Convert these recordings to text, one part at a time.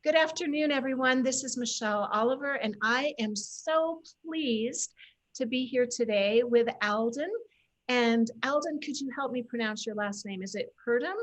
Good afternoon, everyone. This is Michelle Oliver, and I am so pleased to be here today with Aldon. And Aldon, could you help me pronounce your last name? Is it Purdham?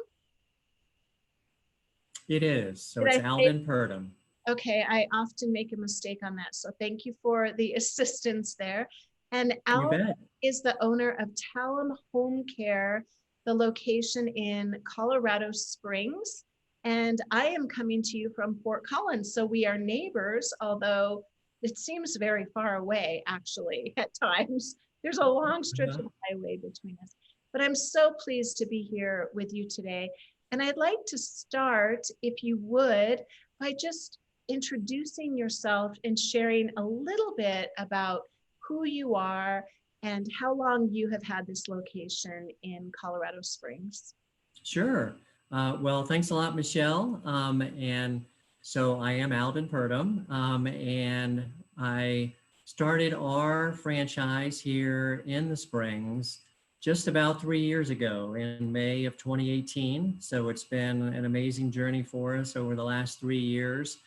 It is. So Did it's I say? Aldon Purdham. Okay, I often make a mistake on that. So thank you for the assistance there. And You Aldon bet. is the owner of Talem Home Care, the location in Colorado Springs. And I am coming to you from Fort Collins. So we are neighbors, although it seems very far away, actually, at times. There's a long stretch Uh-huh. of highway between us. But I'm so pleased to be here with you today. And I'd like to start, if you would, by just introducing yourself and sharing a little bit about who you are and how long you have had this location in Colorado Springs. Sure. Well, thanks a lot, Michelle. And so I am Aldon Purdham, and I started our franchise here in the Springs just about 3 years ago in May of 2018. So it's been an amazing journey for us over the last 3 years.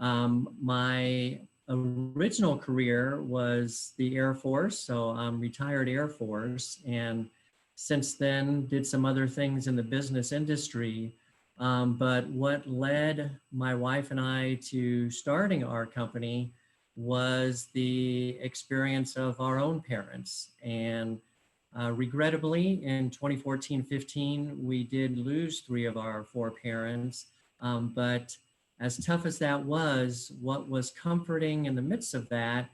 My original career was the Air Force, so I'm retired Air Force, and since then did some other things in the business industry. But what led my wife and I to starting our company was the experience of our own parents. And regrettably, in 2014-15, we did lose three of our four parents. But as tough as that was, what was comforting in the midst of that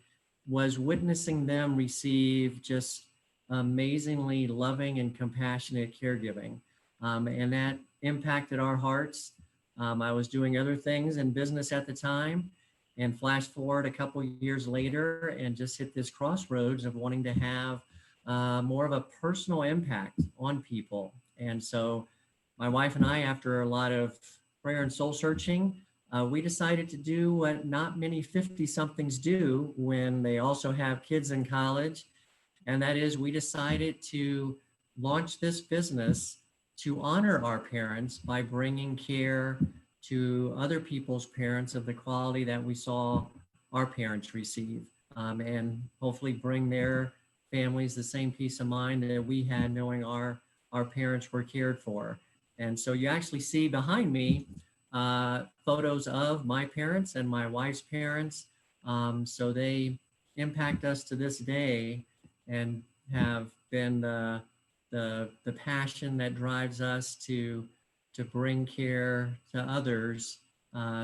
was witnessing them receive just amazingly loving and compassionate caregiving. And that impacted our hearts. I was doing other things in business at the time, and flash forward a couple years later and just hit this crossroads of wanting to have more of a personal impact on people. And so my wife and I, after a lot of prayer and soul searching, we decided to do what not many 50 somethings do when they also have kids in college. And that is, we decided to launch this business to honor our parents by bringing care to other people's parents of the quality that we saw our parents receive, and hopefully bring their families the same peace of mind that we had knowing our parents were cared for. And so you actually see behind me photos of my parents and my wife's parents. So they impact us to this day and have been the passion that drives us to bring care to others,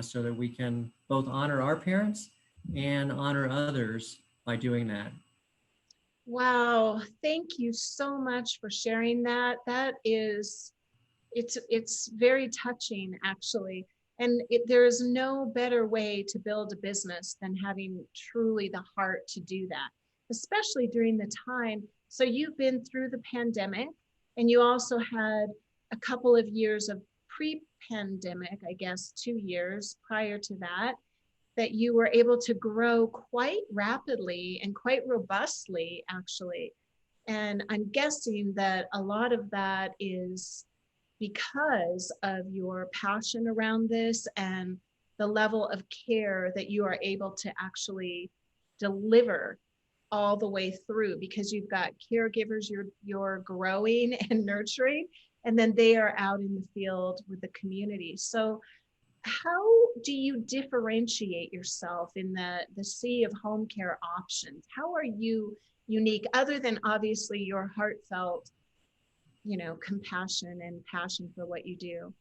so that we can both honor our parents and honor others by doing that. Wow, thank you so much for sharing that. That is, it's very touching, actually. And there is no better way to build a business than having truly the heart to do that, especially during the time. So you've been through the pandemic, and you also had a couple of years of pre-pandemic, I guess 2 years prior to that, that you were able to grow quite rapidly and quite robustly, actually. And I'm guessing that a lot of that is because of your passion around this and the level of care that you are able to actually deliver all the way through, because you've got caregivers you're growing and nurturing, and then they are out in the field with the community. So how do you differentiate yourself in the sea of home care options? How are you unique, other than obviously your heartfelt, compassion and passion for what you do?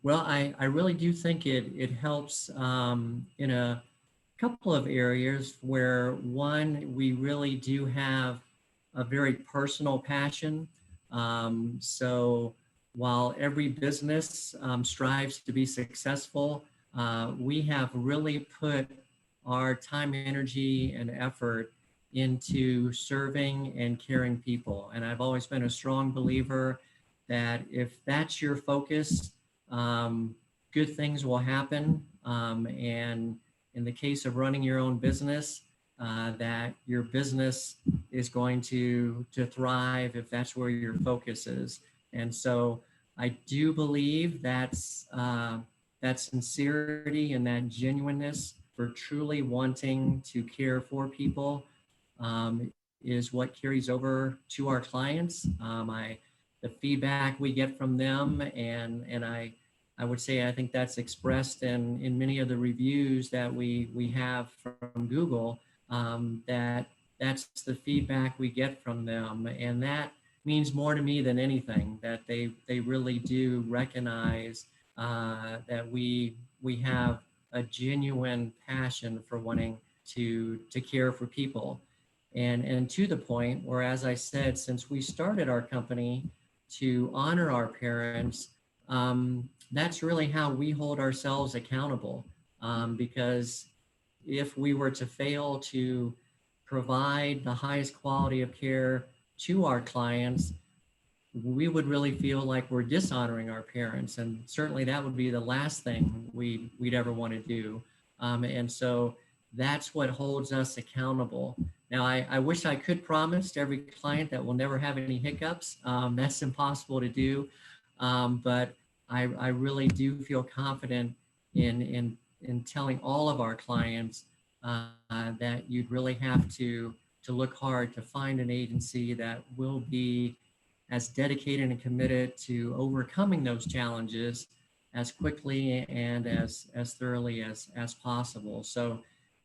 Well, I really do think it helps in a couple of areas where, one, we really do have a very personal passion. So while every business strives to be successful, we have really put our time, energy, and effort into serving and caring people. And I've always been a strong believer that if that's your focus, um, good things will happen. And in the case of running your own business, that your business is going to thrive if that's where your focus is. And so I do believe that's that sincerity and that genuineness for truly wanting to care for people is what carries over to our clients. The feedback we get from them, and I would say I think that's expressed in many of the reviews that we have from Google. That's the feedback we get from them, and that means more to me than anything. That they really do recognize that we have a genuine passion for wanting to care for people, and to the point where, as I said, since we started our company to honor our parents, that's really how we hold ourselves accountable. Because if we were to fail to provide the highest quality of care to our clients, we would really feel like we're dishonoring our parents, and certainly that would be the last thing we'd ever want to do. And so that's what holds us accountable. Now, I wish I could promise to every client that we'll never have any hiccups. That's impossible to do, but I really do feel confident in telling all of our clients that you'd really have to look hard to find an agency that will be as dedicated and committed to overcoming those challenges as quickly and as thoroughly as possible. So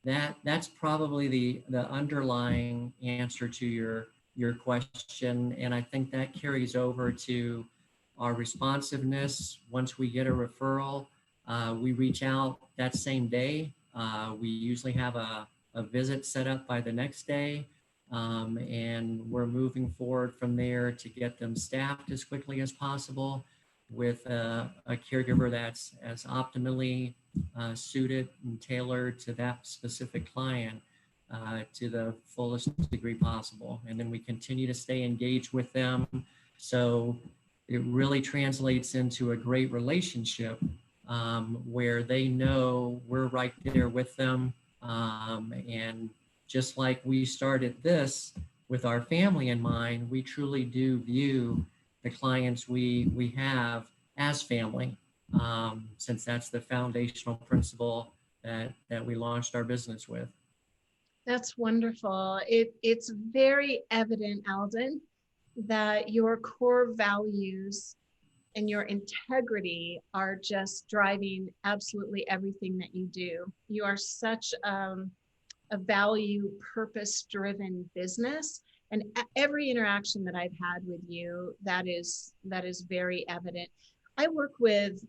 that's probably the underlying answer to your question. And I think that carries over to our responsiveness. Once we get a referral, we reach out that same day. We usually have a visit set up by the next day. And we're moving forward from there to get them staffed as quickly as possible with a caregiver that's as optimally suited and tailored to that specific client to the fullest degree possible. And then we continue to stay engaged with them. So it really translates into a great relationship where they know we're right there with them. And just like we started this with our family in mind, we truly do view the clients we have as family, since that's the foundational principle that we launched our business with. That's wonderful. It's very evident, Aldon, that your core values and your integrity are just driving absolutely everything that you do. You are such a value purpose driven business, and every interaction that I've had with you, that is very evident. I work with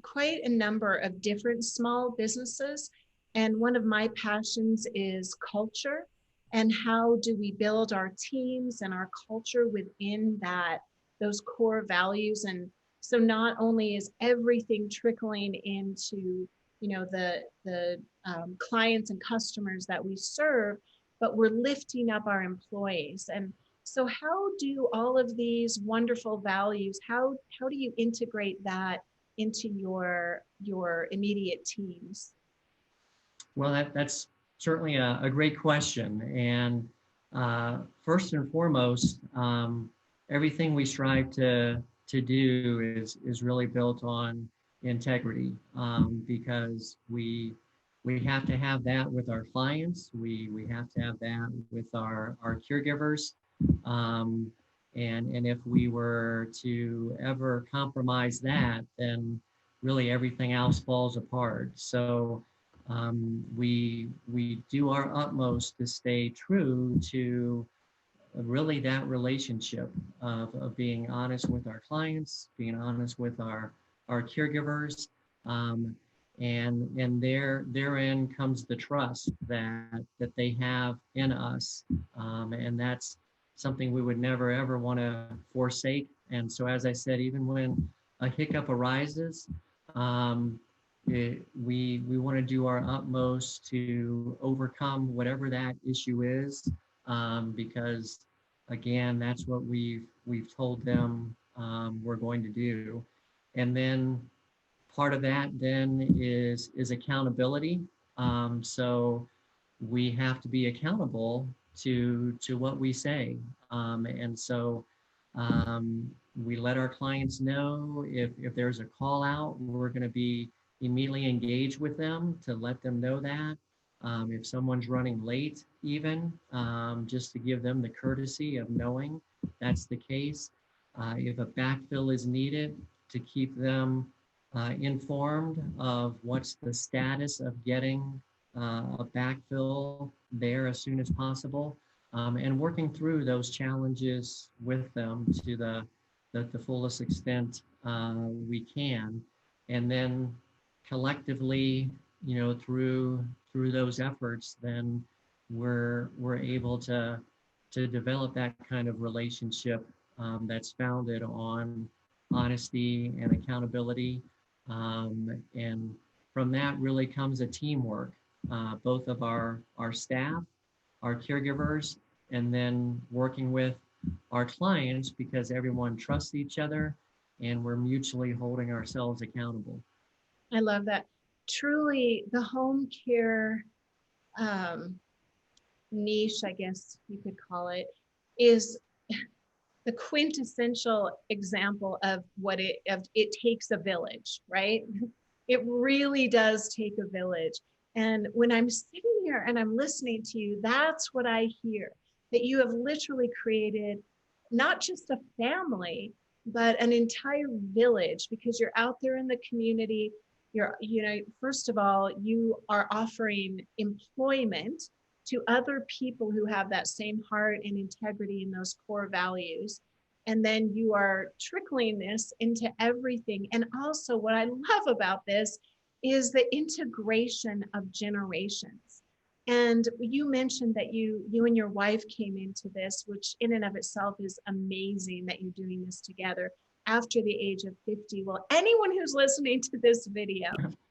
quite a number of different small businesses, and one of my passions is culture, and how do we build our teams and our culture within that, those core values. And so not only is everything trickling into, the clients and customers that we serve, but we're lifting up our employees. And so how do all of these wonderful values, how do you integrate that into your immediate teams? Well, that's certainly a great question. And first and foremost, everything we strive to do is really built on integrity, because we have to have that with our clients. We have to have that with our caregivers. Um, and if we were to ever compromise that, then really everything else falls apart. So we do our utmost to stay true to really that relationship of being honest with our clients, being honest with our caregivers, and therein comes the trust that they have in us, and that's something we would never ever want to forsake. And so, as I said, even when a hiccup arises, we want to do our utmost to overcome whatever that issue is, because again, that's what we've told them we're going to do. And then part of that then is accountability. So we have to be accountable to what we say, and so we let our clients know if there's a call out, we're going to be immediately engage with them to let them know that. If someone's running late, even just to give them the courtesy of knowing that's the case. If a backfill is needed, to keep them informed of what's the status of getting a backfill there as soon as possible, and working through those challenges with them to the fullest extent we can. And then collectively, through those efforts, then we're able to develop that kind of relationship that's founded on honesty and accountability. And from that really comes a teamwork, both of our staff, our caregivers, and then working with our clients, because everyone trusts each other and we're mutually holding ourselves accountable. I love that. Truly, the home care um, niche, I guess you could call it, is the quintessential example of it takes a village, right? It really does take a village. And when I'm sitting here and I'm listening to you, that's what I hear, that you have literally created not just a family, but an entire village, because you're out there in the community. First of all, you are offering employment to other people who have that same heart and integrity and those core values. And then you are trickling this into everything. And also, what I love about this is the integration of generations. And you mentioned that you and your wife came into this, which in and of itself is amazing that you're doing this together after the age of 50. Well, anyone who's listening to this video,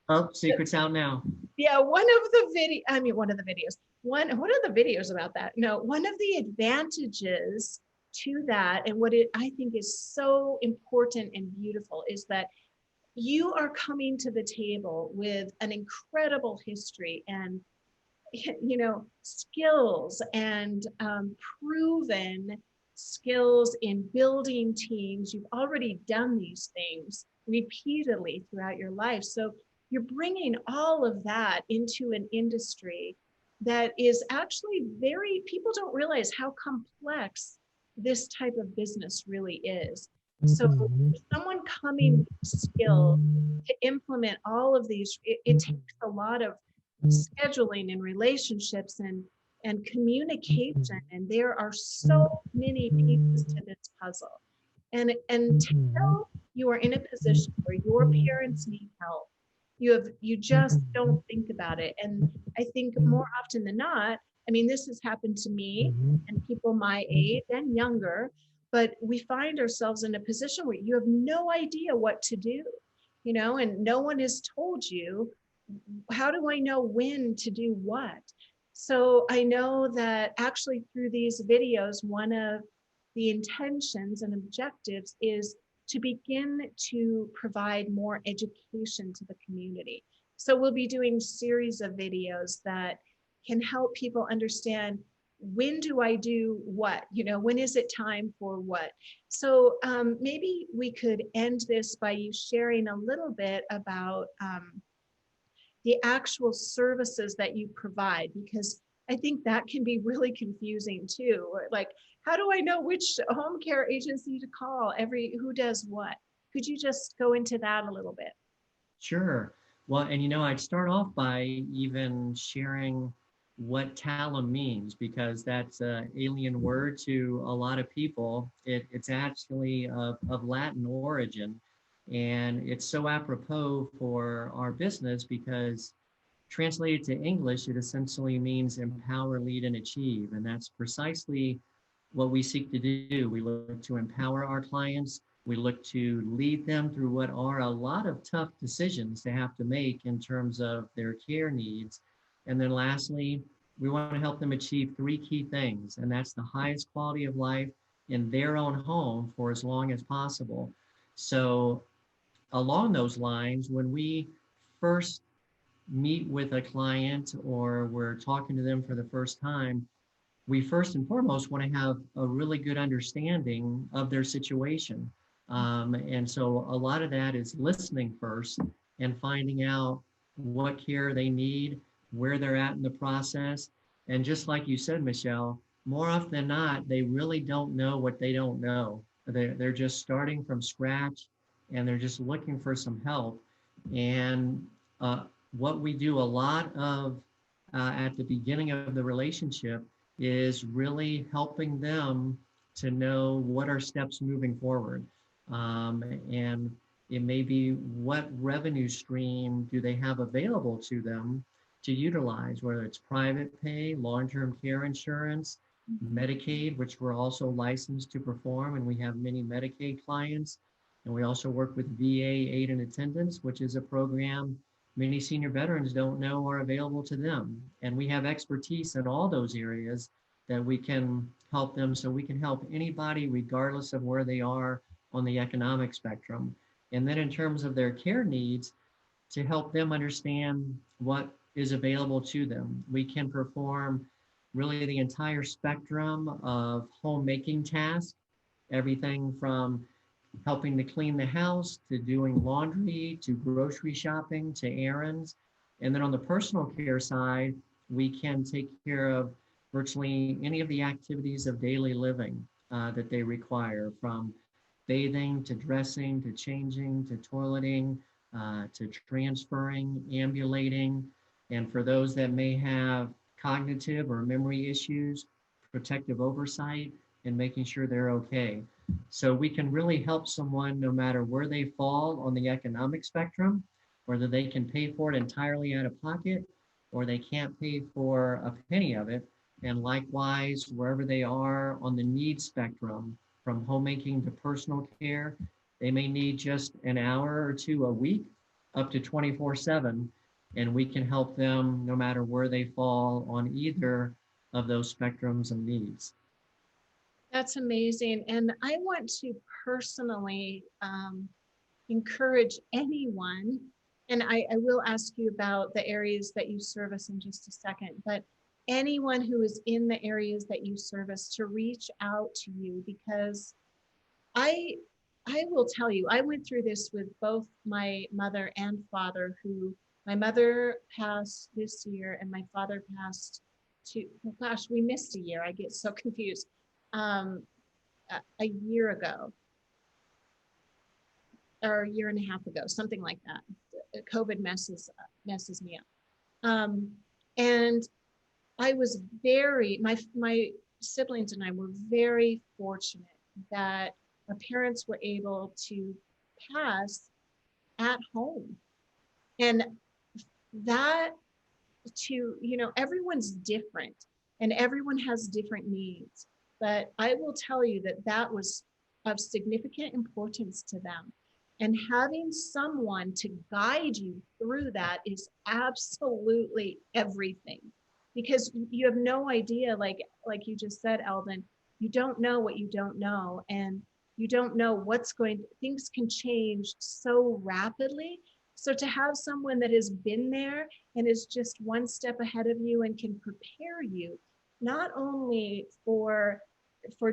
Oh, secret's out now. yeah, one of the videos, what are the videos about that? No, one of the advantages to that, and I think is so important and beautiful, is that you are coming to the table with an incredible history and skills and proven skills in building teams. You've already done these things repeatedly throughout your life. So you're bringing all of that into an industry that is actually people don't realize how complex this type of business really is. So someone coming with skill to implement all of these, it takes a lot of scheduling and relationships and communication, and there are so many pieces to this puzzle. And until you are in a position where your parents need help, you just don't think about it. And I think more often than not, I mean, this has happened to me and people my age and younger, but we find ourselves in a position where you have no idea what to do, and no one has told you, how do I know when to do what? So I know that actually through these videos, one of the intentions and objectives is to begin to provide more education to the community. So we'll be doing a series of videos that can help people understand, when do I do what? When is it time for what? So maybe we could end this by you sharing a little bit about the actual services that you provide, because I think that can be really confusing too. Like, how do I know which home care agency to call, who does what? Could you just go into that a little bit? Sure. Well, and I'd start off by even sharing what Talem means, because that's an alien word to a lot of people. It's actually of Latin origin, and it's so apropos for our business because translated to English, it essentially means empower, lead, and achieve. And that's precisely what we seek to do. We look to empower our clients. We look to lead them through what are a lot of tough decisions they have to make in terms of their care needs. And then lastly, we want to help them achieve three key things, and that's the highest quality of life in their own home for as long as possible. So along those lines, when we first meet with a client or we're talking to them for the first time, we first and foremost want to have a really good understanding of their situation. And so a lot of that is listening first and finding out what care they need, where they're at in the process. And just like you said, Michelle, more often than not, they really don't know what they don't know. They're just starting from scratch and they're just looking for some help. And what we do a lot of at the beginning of the relationship is really helping them to know what are steps moving forward. And it may be what revenue stream do they have available to them to utilize, whether it's private pay, long-term care insurance, Medicaid, which we're also licensed to perform, and we have many Medicaid clients. And we also work with VA aid and attendance, which is a program many senior veterans don't know are available to them. And we have expertise in all those areas that we can help them. So we can help anybody regardless of where they are on the economic spectrum. And then in terms of their care needs, to help them understand what is available to them. We can perform really the entire spectrum of homemaking tasks, everything from helping to clean the house, to doing laundry, to grocery shopping, to errands. And then on the personal care side, we can take care of virtually any of the activities of daily living that they require, from bathing to dressing to changing to toileting to transferring, ambulating. And for those that may have cognitive or memory issues, protective oversight and making sure they're okay. So we can really help someone no matter where they fall on the economic spectrum, whether they can pay for it entirely out of pocket or they can't pay for a penny of it. And likewise, wherever they are on the needs spectrum, from homemaking to personal care, they may need just an hour or two a week, up to 24/7, and we can help them no matter where they fall on either of those spectrums of needs. That's amazing. And I want to personally encourage anyone, and I will ask you about the areas that you service in just a second, but anyone who is in the areas that you service to reach out to you, because I I will tell you, I went through this with both my mother and father, who my mother passed this year and my father passed oh gosh, we missed a year. I get so confused. Um, a year ago or a year and a half ago, something like that. COVID messes me up. And I was my siblings and I were very fortunate that our parents were able to pass at home. And that everyone's different and everyone has different needs. But I will tell you that that was of significant importance to them. And having someone to guide you through that is absolutely everything, because you have no idea, like you just said, Eldon, you don't know what you don't know, and you don't know things can change so rapidly. So to have someone that has been there and is just one step ahead of you and can prepare you, not only for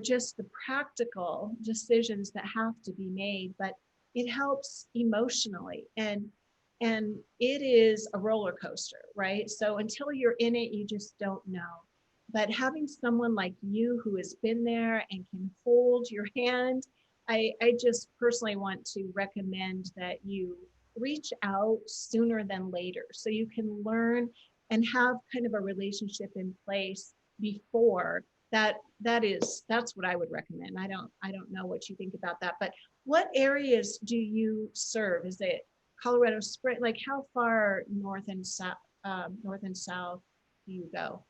just the practical decisions that have to be made, but it helps emotionally. And it is a roller coaster, right? So until you're in it, you just don't know. But having someone like you who has been there and can hold your hand, I just personally want to recommend that you reach out sooner than later so you can learn and have kind of a relationship in place before that's what I would recommend. I don't know what you think about that, but what areas do you serve? Is it Colorado Springs? Like how far north and south do you go?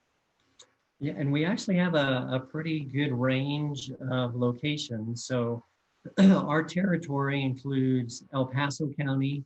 Yeah, and we actually have a pretty good range of locations. So our territory includes El Paso County,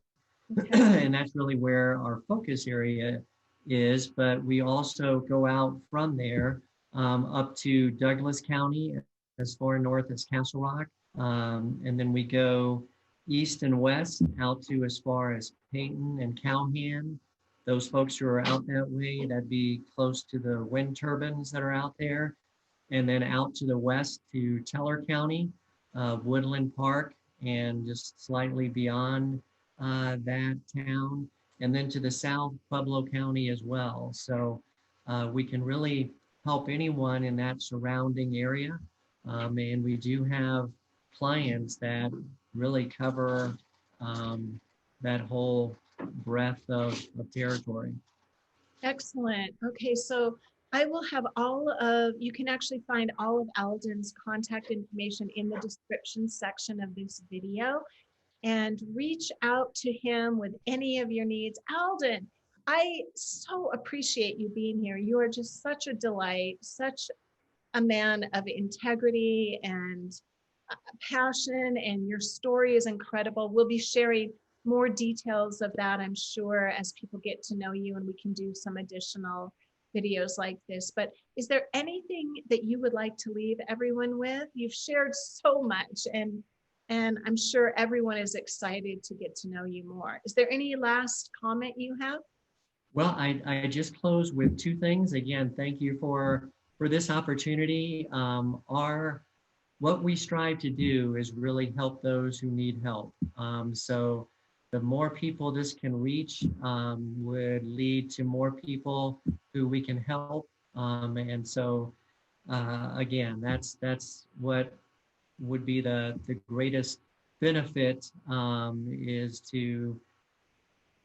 Okay. and that's really where our focus area is. But we also go out from there up to Douglas County, as far north as Castle Rock. And then we go east and west out to as far as Peyton and Cowhand. Those folks who are out that way, that'd be close to the wind turbines that are out there. And then out to the west to Teller County, Woodland Park, and just slightly beyond that town, and then to the south, Pueblo County as well. So we can really help anyone in that surrounding area. And we do have clients that really cover that whole breadth of territory. Excellent. Okay, so I will have all of, you can actually find all of Aldon's contact information in the description section of this video, and reach out to him with any of your needs. Aldon, I so appreciate you being here. You are just such a delight, such a man of integrity and passion, and your story is incredible. We'll be sharing more details of that, I'm sure, as people get to know you, and we can do some additional videos like this. But is there anything that you would like to leave everyone with? You've shared so much, and I'm sure everyone is excited to get to know you more. Is there any last comment you have? Well, I just close with two things. Again, thank you for this opportunity. What we strive to do is really help those who need help. So the more people this can reach would lead to more people who we can help. And so again, that's what would be the greatest benefit is to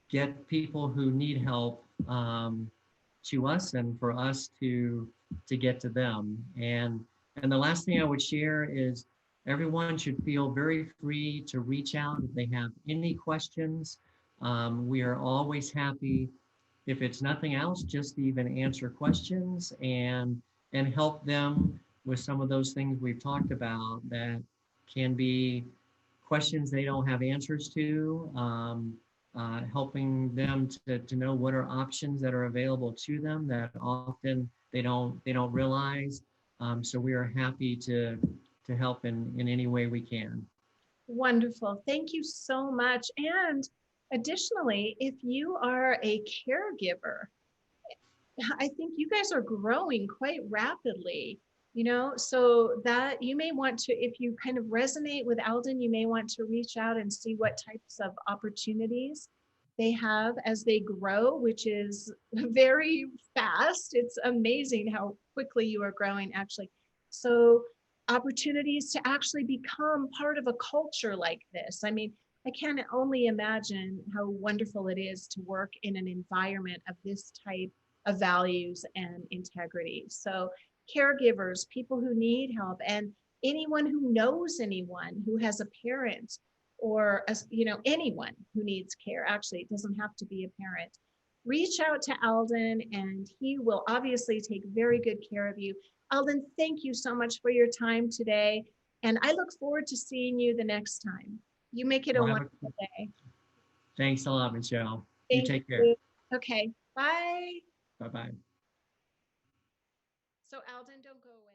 get people who need help to us and for us to get to them. And the last thing I would share is everyone should feel very free to reach out if they have any questions. We are always happy, if it's nothing else, just to even answer questions and help them with some of those things we've talked about that can be questions they don't have answers to, helping them to know what are options that are available to them that often they don't realize. So we are happy to help in any way we can. Wonderful. Thank you so much. And additionally, if you are a caregiver, I think you guys are growing quite rapidly, so that you may want to, if you kind of resonate with Aldon, you may want to reach out and see what types of opportunities they have as they grow, which is very fast. It's amazing how quickly you are growing, actually. So opportunities to actually become part of a culture like this. I mean, I can only imagine how wonderful it is to work in an environment of this type of values and integrity. So caregivers, people who need help, and anyone who knows anyone who has a parent or anyone who needs care. Actually, it doesn't have to be a parent. Reach out to Aldon, and he will obviously take very good care of you. Aldon, thank you so much for your time today, and I look forward to seeing you the next time. You make it a Well, wonderful day. thanks a lot, Michelle. You Thank take care. you. Okay, bye. Bye bye. So Aldon, don't go away.